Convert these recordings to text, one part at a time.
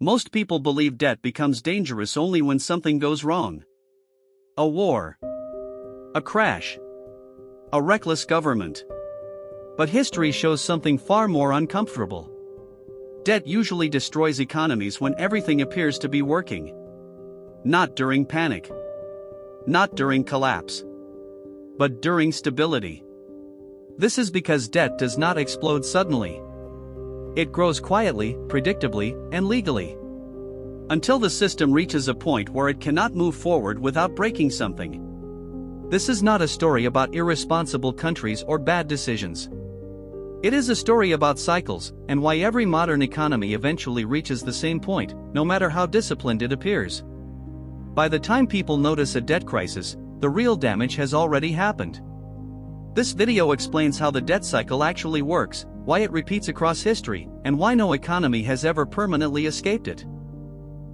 Most people believe debt becomes dangerous only when something goes wrong. A war, a crash, a reckless government. But history shows something far more uncomfortable. Debt usually destroys economies when everything appears to be working. Not during panic. Not during collapse. But during stability. This is because debt does not explode suddenly. It grows quietly, predictably, and legally. Until the system reaches a point where it cannot move forward without breaking something. This is not a story about irresponsible countries or bad decisions. It is a story about cycles, and why every modern economy eventually reaches the same point, no matter how disciplined it appears. By the time people notice a debt crisis, the real damage has already happened. This video explains how the debt cycle actually works, why it repeats across history, and why no economy has ever permanently escaped it.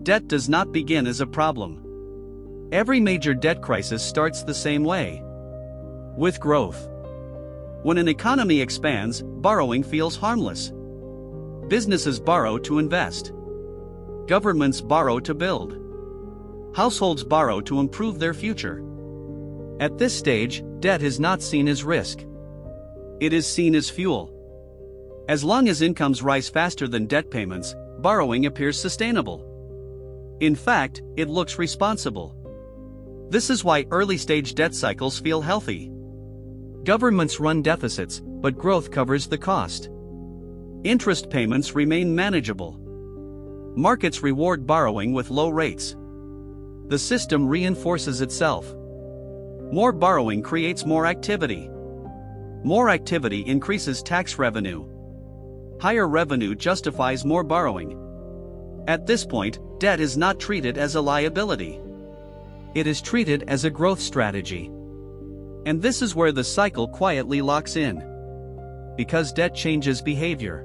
Debt does not begin as a problem. Every major debt crisis starts the same way. With growth. When an economy expands, borrowing feels harmless. Businesses borrow to invest. Governments borrow to build. Households borrow to improve their future. At this stage, debt is not seen as risk. It is seen as fuel. As long as incomes rise faster than debt payments, borrowing appears sustainable. In fact, it looks responsible. This is why early-stage debt cycles feel healthy. Governments run deficits, but growth covers the cost. Interest payments remain manageable. Markets reward borrowing with low rates. The system reinforces itself. More borrowing creates more activity. More activity increases tax revenue. Higher revenue justifies more borrowing. At this point, debt is not treated as a liability. It is treated as a growth strategy. And this is where the cycle quietly locks in. Because debt changes behavior.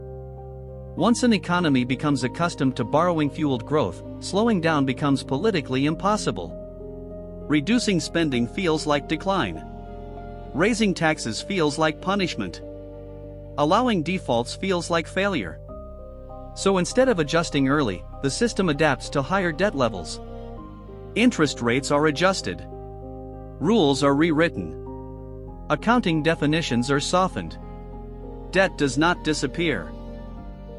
Once an economy becomes accustomed to borrowing-fueled growth, slowing down becomes politically impossible. Reducing spending feels like decline. Raising taxes feels like punishment. Allowing defaults feels like failure. So instead of adjusting early, the system adapts to higher debt levels. Interest rates are adjusted. Rules are rewritten. Accounting definitions are softened. Debt does not disappear.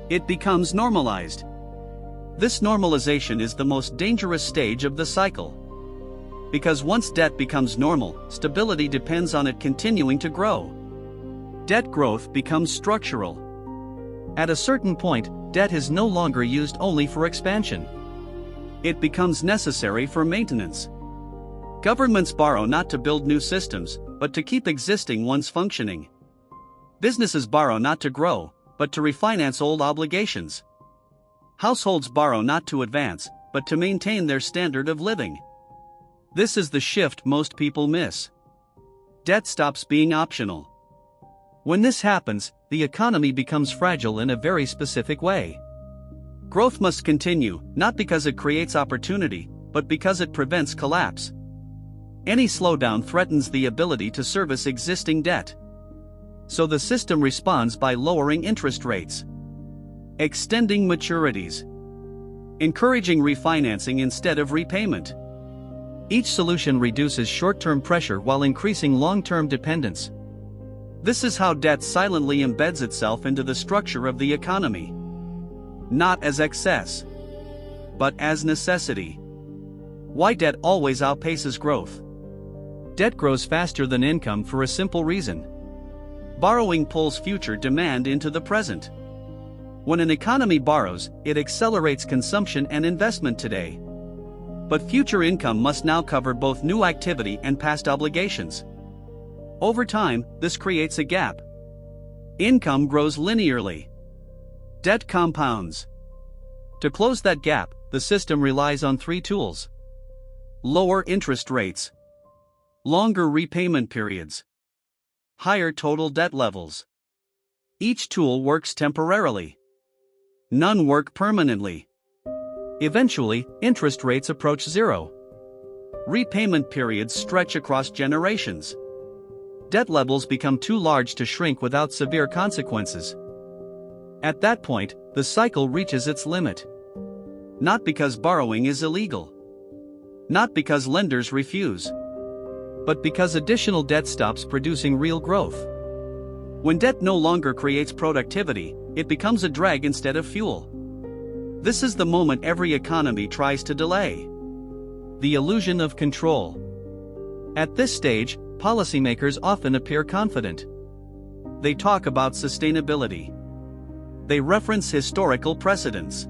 It becomes normalized. This normalization is the most dangerous stage of the cycle. Because once debt becomes normal, stability depends on it continuing to grow. Debt growth becomes structural. At a certain point, debt is no longer used only for expansion. It becomes necessary for maintenance. Governments borrow not to build new systems, but to keep existing ones functioning. Businesses borrow not to grow, but to refinance old obligations. Households borrow not to advance, but to maintain their standard of living. This is the shift most people miss. Debt stops being optional. When this happens, the economy becomes fragile in a very specific way. Growth must continue, not because it creates opportunity, but because it prevents collapse. Any slowdown threatens the ability to service existing debt. So the system responds by lowering interest rates, extending maturities, encouraging refinancing instead of repayment. Each solution reduces short-term pressure while increasing long-term dependence. This is how debt silently embeds itself into the structure of the economy. Not as excess, but as necessity. Why debt always outpaces growth? Debt grows faster than income for a simple reason. Borrowing pulls future demand into the present. When an economy borrows, it accelerates consumption and investment today. But future income must now cover both new activity and past obligations. Over time, this creates a gap. Income grows linearly. Debt compounds. To close that gap, the system relies on three tools: lower interest rates, longer repayment periods, higher total debt levels. Each tool works temporarily. None work permanently. Eventually, interest rates approach zero. Repayment periods stretch across generations. Debt levels become too large to shrink without severe consequences. At that point, the cycle reaches its limit. Not because borrowing is illegal. Not because lenders refuse. But because additional debt stops producing real growth. When debt no longer creates productivity, it becomes a drag instead of fuel. This is the moment every economy tries to delay. The illusion of control. At this stage, policymakers often appear confident. They talk about sustainability. They reference historical precedents.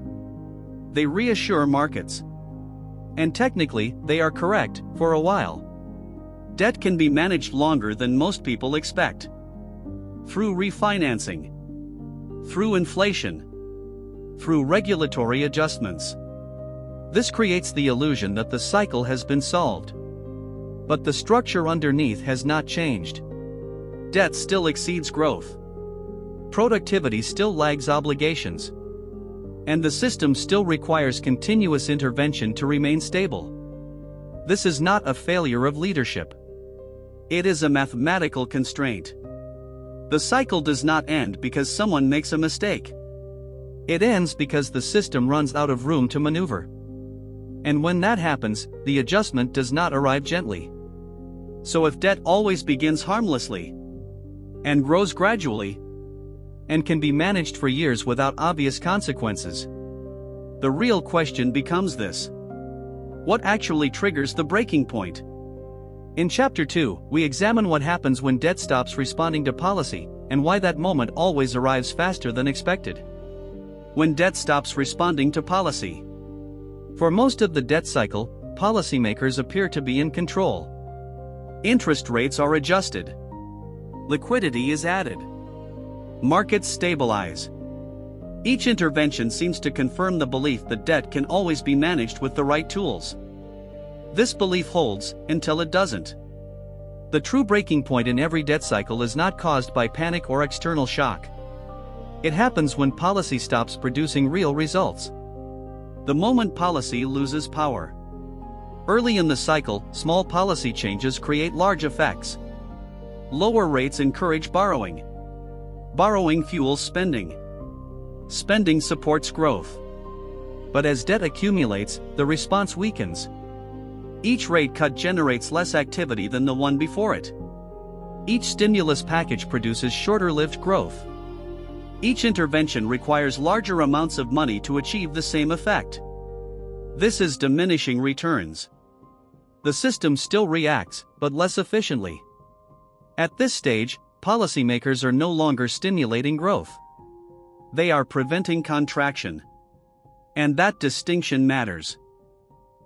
They reassure markets. And technically, they are correct, for a while. Debt can be managed longer than most people expect. Through refinancing. Through inflation. Through regulatory adjustments. This creates the illusion that the cycle has been solved. But the structure underneath has not changed. Debt still exceeds growth. Productivity still lags obligations. And the system still requires continuous intervention to remain stable. This is not a failure of leadership. It is a mathematical constraint. The cycle does not end because someone makes a mistake. It ends because the system runs out of room to maneuver. And when that happens, the adjustment does not arrive gently. So if debt always begins harmlessly, and grows gradually, and can be managed for years without obvious consequences, the real question becomes this: what actually triggers the breaking point? In Chapter 2, we examine what happens when debt stops responding to policy, and why that moment always arrives faster than expected. When debt stops responding to policy. For most of the debt cycle, policymakers appear to be in control. Interest rates are adjusted. Liquidity is added. Markets stabilize. Each intervention seems to confirm the belief that debt can always be managed with the right tools. This belief holds until it doesn't. The true breaking point in every debt cycle is not caused by panic or external shock. It happens when policy stops producing real results. The moment policy loses power. Early in the cycle, small policy changes create large effects. Lower rates encourage borrowing. Borrowing fuels spending. Spending supports growth. But as debt accumulates, the response weakens. Each rate cut generates less activity than the one before it. Each stimulus package produces shorter-lived growth. Each intervention requires larger amounts of money to achieve the same effect. This is diminishing returns. The system still reacts, but less efficiently. At this stage, policymakers are no longer stimulating growth. They are preventing contraction. And that distinction matters.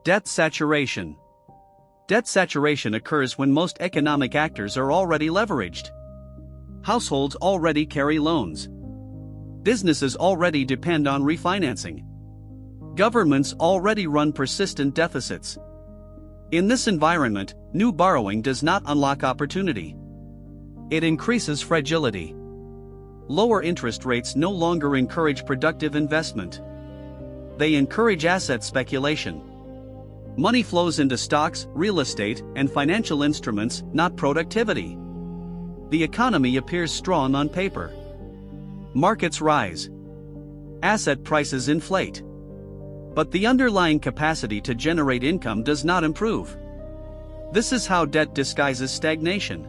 Debt saturation. Debt saturation occurs when most economic actors are already leveraged. Households already carry loans. Businesses already depend on refinancing. Governments already run persistent deficits. In this environment, new borrowing does not unlock opportunity. It increases fragility. Lower interest rates no longer encourage productive investment. They encourage asset speculation. Money flows into stocks, real estate, and financial instruments, not productivity. The economy appears strong on paper. Markets rise. Asset prices inflate. But the underlying capacity to generate income does not improve. This is how debt disguises stagnation.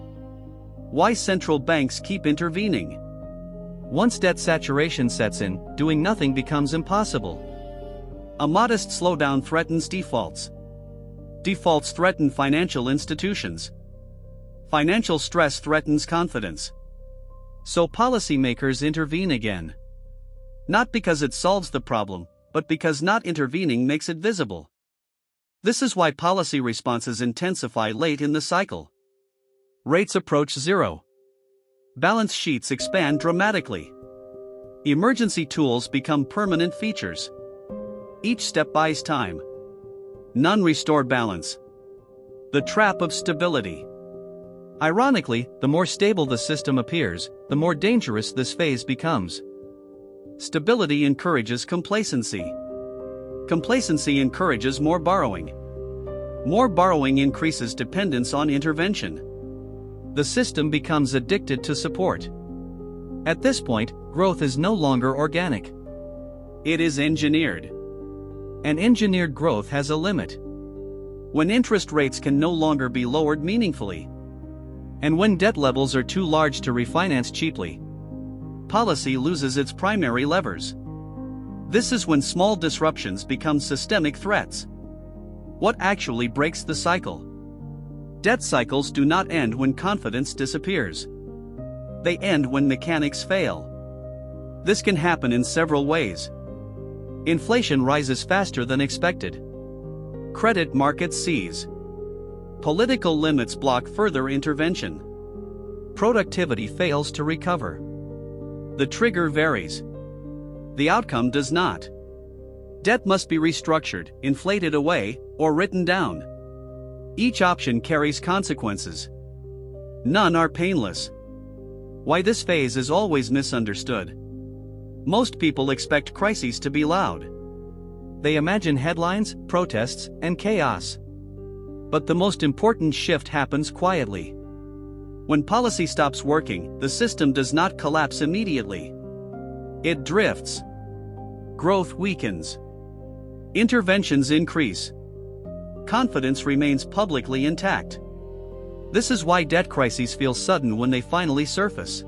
Why central banks keep intervening. Once debt saturation sets in, doing nothing becomes impossible. A modest slowdown threatens defaults. Defaults threaten financial institutions. Financial stress threatens confidence. So policymakers intervene again. Not because it solves the problem, but because not intervening makes it visible. This is why policy responses intensify late in the cycle. Rates approach zero. Balance sheets expand dramatically. Emergency tools become permanent features. Each step buys time. None restore balance. The trap of stability. Ironically, the more stable the system appears, the more dangerous this phase becomes. Stability encourages complacency. Complacency encourages more borrowing. More borrowing increases dependence on intervention. The system becomes addicted to support. At this point, growth is no longer organic. It is engineered. And engineered growth has a limit. When interest rates can no longer be lowered meaningfully, and when debt levels are too large to refinance cheaply, policy loses its primary levers. This is when small disruptions become systemic threats. What actually breaks the cycle? Debt cycles do not end when confidence disappears. They end when mechanics fail. This can happen in several ways. Inflation rises faster than expected. Credit markets seize. Political limits block further intervention. Productivity fails to recover. The trigger varies. The outcome does not. Debt must be restructured, inflated away, or written down. Each option carries consequences. None are painless. Why this phase is always misunderstood. Most people expect crises to be loud. They imagine headlines, protests, and chaos. But the most important shift happens quietly. When policy stops working, the system does not collapse immediately. It drifts. Growth weakens. Interventions increase. Confidence remains publicly intact. This is why debt crises feel sudden when they finally surface.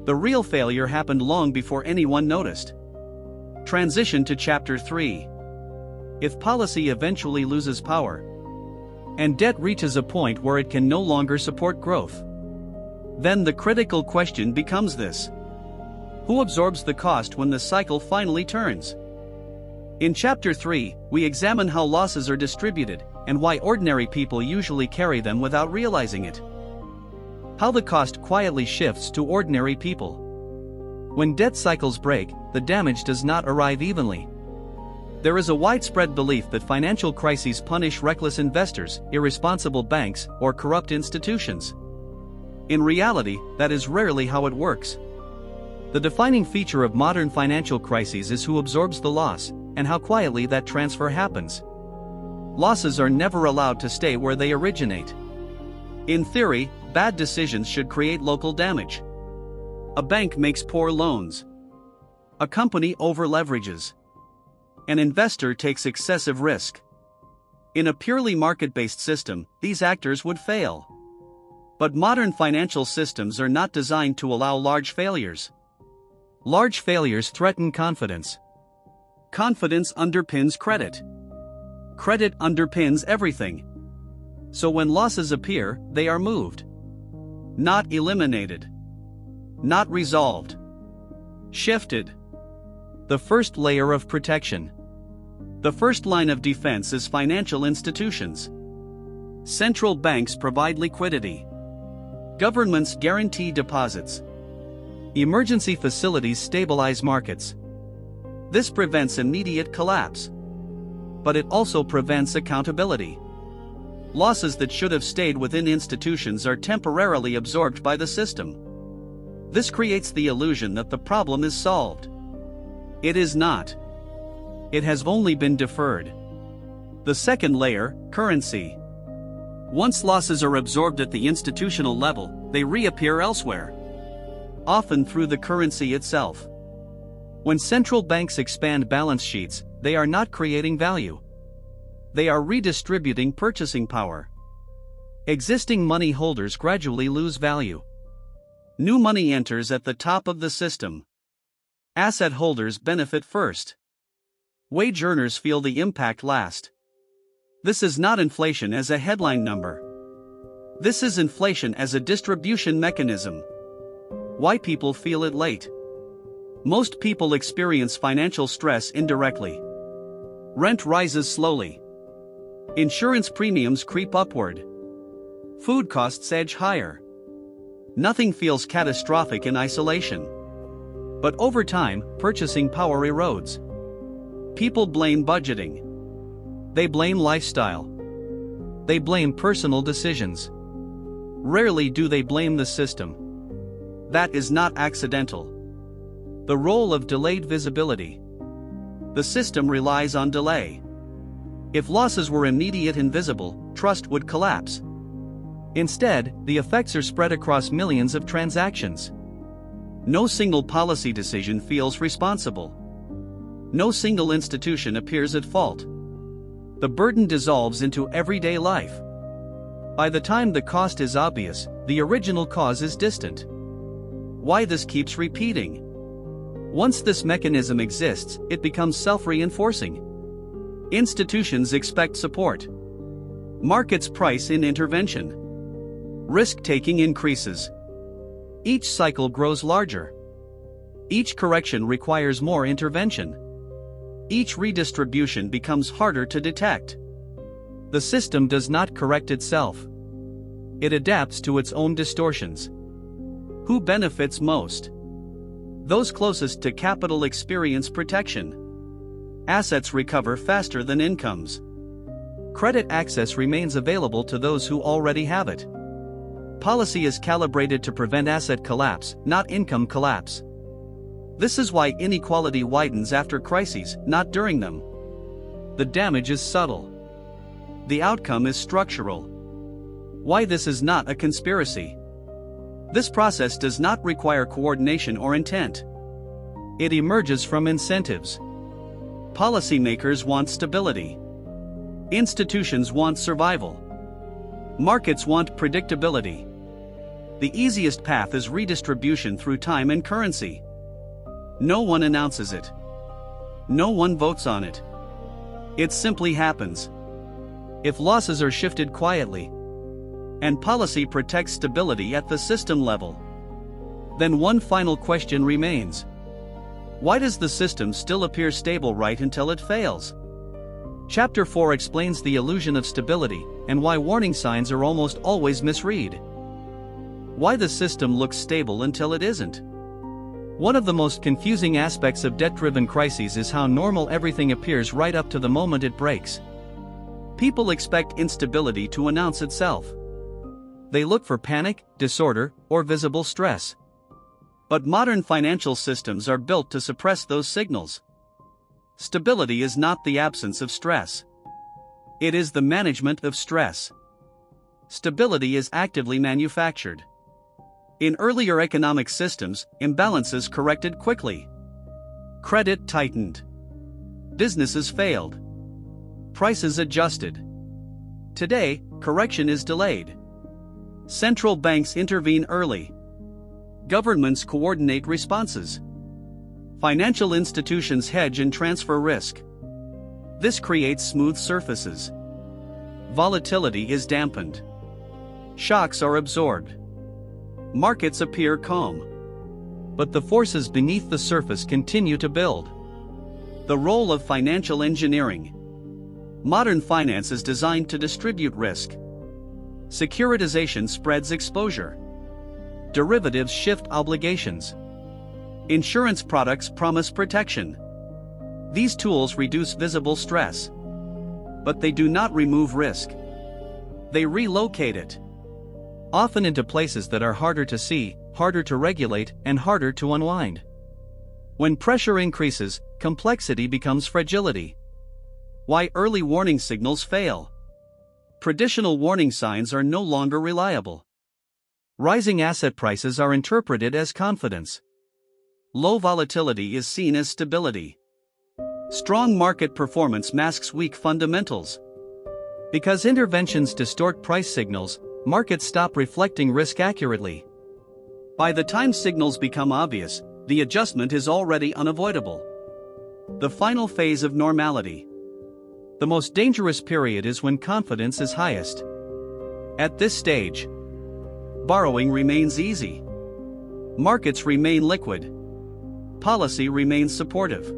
The real failure happened long before anyone noticed. Transition to Chapter 3. If policy eventually loses power, and debt reaches a point where it can no longer support growth, then the critical question becomes this: who absorbs the cost when the cycle finally turns? In Chapter 3, we examine how losses are distributed, and why ordinary people usually carry them without realizing it. How the cost quietly shifts to ordinary people. When debt cycles break, the damage does not arrive evenly. There is a widespread belief that financial crises punish reckless investors, irresponsible banks, or corrupt institutions. In reality, that is rarely how it works. The defining feature of modern financial crises is who absorbs the loss, and how quietly that transfer happens. Losses are never allowed to stay where they originate. In theory, bad decisions should create local damage. A bank makes poor loans. A company over-leverages. An investor takes excessive risk. In a purely market-based system, these actors would fail. But modern financial systems are not designed to allow large failures. Large failures threaten confidence. Confidence underpins credit. Credit underpins everything. So when losses appear, they are moved. Not eliminated. Not resolved. Shifted. The first layer of protection. The first line of defense is financial institutions. Central banks provide liquidity. Governments guarantee deposits. Emergency facilities stabilize markets. This prevents immediate collapse. But it also prevents accountability. Losses that should have stayed within institutions are temporarily absorbed by the system. This creates the illusion that the problem is solved. It is not. It has only been deferred. The second layer, currency. Once losses are absorbed at the institutional level, they reappear elsewhere. Often through the currency itself. When central banks expand balance sheets, they are not creating value. They are redistributing purchasing power. Existing money holders gradually lose value. New money enters at the top of the system. Asset holders benefit first. Wage earners feel the impact last. This is not inflation as a headline number. This is inflation as a distribution mechanism. Why people feel it late? Most people experience financial stress indirectly. Rent rises slowly. Insurance premiums creep upward. Food costs edge higher. Nothing feels catastrophic in isolation. But over time, purchasing power erodes. People blame budgeting. They blame lifestyle. They blame personal decisions. Rarely do they blame the system. That is not accidental. The role of delayed visibility. The system relies on delay. If losses were immediate and visible, trust would collapse. Instead, the effects are spread across millions of transactions. No single policy decision feels responsible. No single institution appears at fault. The burden dissolves into everyday life. By the time the cost is obvious, the original cause is distant. Why this keeps repeating? Once this mechanism exists, it becomes self-reinforcing. Institutions expect support. Markets price in intervention. Risk-taking increases. Each cycle grows larger. Each correction requires more intervention. Each redistribution becomes harder to detect. The system does not correct itself. It adapts to its own distortions. Who benefits most? Those closest to capital experience protection. Assets recover faster than incomes. Credit access remains available to those who already have it. Policy is calibrated to prevent asset collapse, not income collapse. This is why inequality widens after crises, not during them. The damage is subtle. The outcome is structural. Why this is not a conspiracy? This process does not require coordination or intent. It emerges from incentives. Policymakers want stability. Institutions want survival. Markets want predictability. The easiest path is redistribution through time and currency. No one announces it. No one votes on it. It simply happens. If losses are shifted quietly, and policy protects stability at the system level, then one final question remains. Why does the system still appear stable right until it fails? Chapter 4 explains the illusion of stability, and why warning signs are almost always misread. Why the system looks stable until it isn't. One of the most confusing aspects of debt-driven crises is how normal everything appears right up to the moment it breaks. People expect instability to announce itself. They look for panic, disorder, or visible stress. But modern financial systems are built to suppress those signals. Stability is not the absence of stress. It is the management of stress. Stability is actively manufactured. In earlier economic systems, imbalances corrected quickly. Credit tightened. Businesses failed. Prices adjusted. Today, correction is delayed. Central banks intervene early. Governments coordinate responses. Financial institutions hedge and transfer risk. This creates smooth surfaces. Volatility is dampened. Shocks are absorbed. Markets appear calm. But the forces beneath the surface continue to build. The role of financial engineering. Modern finance is designed to distribute risk. Securitization spreads exposure. Derivatives shift obligations. Insurance products promise protection. These tools reduce visible stress. But they do not remove risk. They relocate it. Often into places that are harder to see, harder to regulate, and harder to unwind. When pressure increases, complexity becomes fragility. Why early warning signals fail? Traditional warning signs are no longer reliable. Rising asset prices are interpreted as confidence. Low volatility is seen as stability. Strong market performance masks weak fundamentals. Because interventions distort price signals, markets stop reflecting risk accurately. By the time signals become obvious, the adjustment is already unavoidable. The final phase of normality. The most dangerous period is when confidence is highest. At this stage, borrowing remains easy. Markets remain liquid. Policy remains supportive.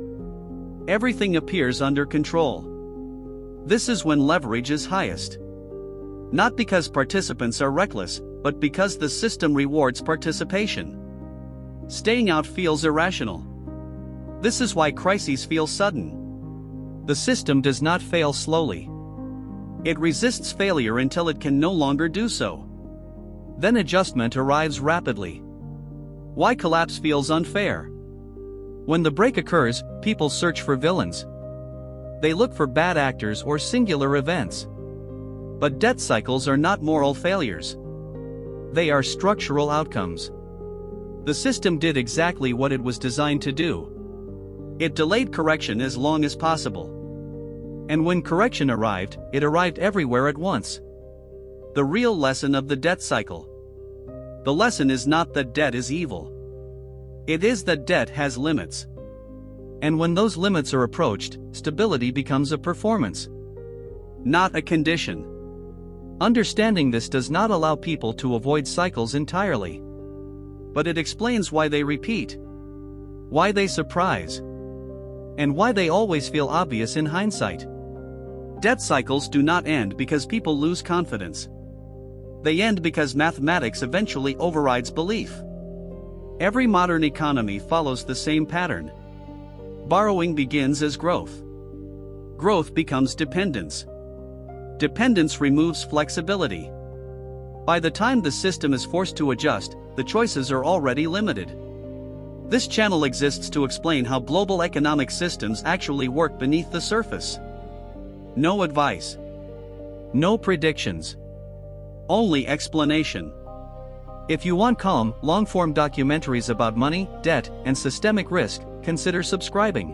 Everything appears under control. This is when leverage is highest. Not because participants are reckless, but because the system rewards participation. Staying out feels irrational. This is why crises feel sudden. The system does not fail slowly. It resists failure until it can no longer do so. Then adjustment arrives rapidly. Why collapse feels unfair? When the break occurs, people search for villains. They look for bad actors or singular events. But debt cycles are not moral failures. They are structural outcomes. The system did exactly what it was designed to do. It delayed correction as long as possible. And when correction arrived, it arrived everywhere at once. The real lesson of the debt cycle. The lesson is not that debt is evil. It is that debt has limits. And when those limits are approached, stability becomes a performance, not a condition. Understanding this does not allow people to avoid cycles entirely. But it explains why they repeat, why they surprise, and why they always feel obvious in hindsight. Debt cycles do not end because people lose confidence. They end because mathematics eventually overrides belief. Every modern economy follows the same pattern. Borrowing begins as growth. Growth becomes dependence. Dependence removes flexibility. By the time the system is forced to adjust, the choices are already limited. This channel exists to explain how global economic systems actually work beneath the surface. No advice. No predictions. Only explanation. If you want calm, long-form documentaries about money, debt, and systemic risk, consider subscribing.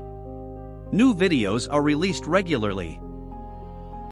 New videos are released regularly.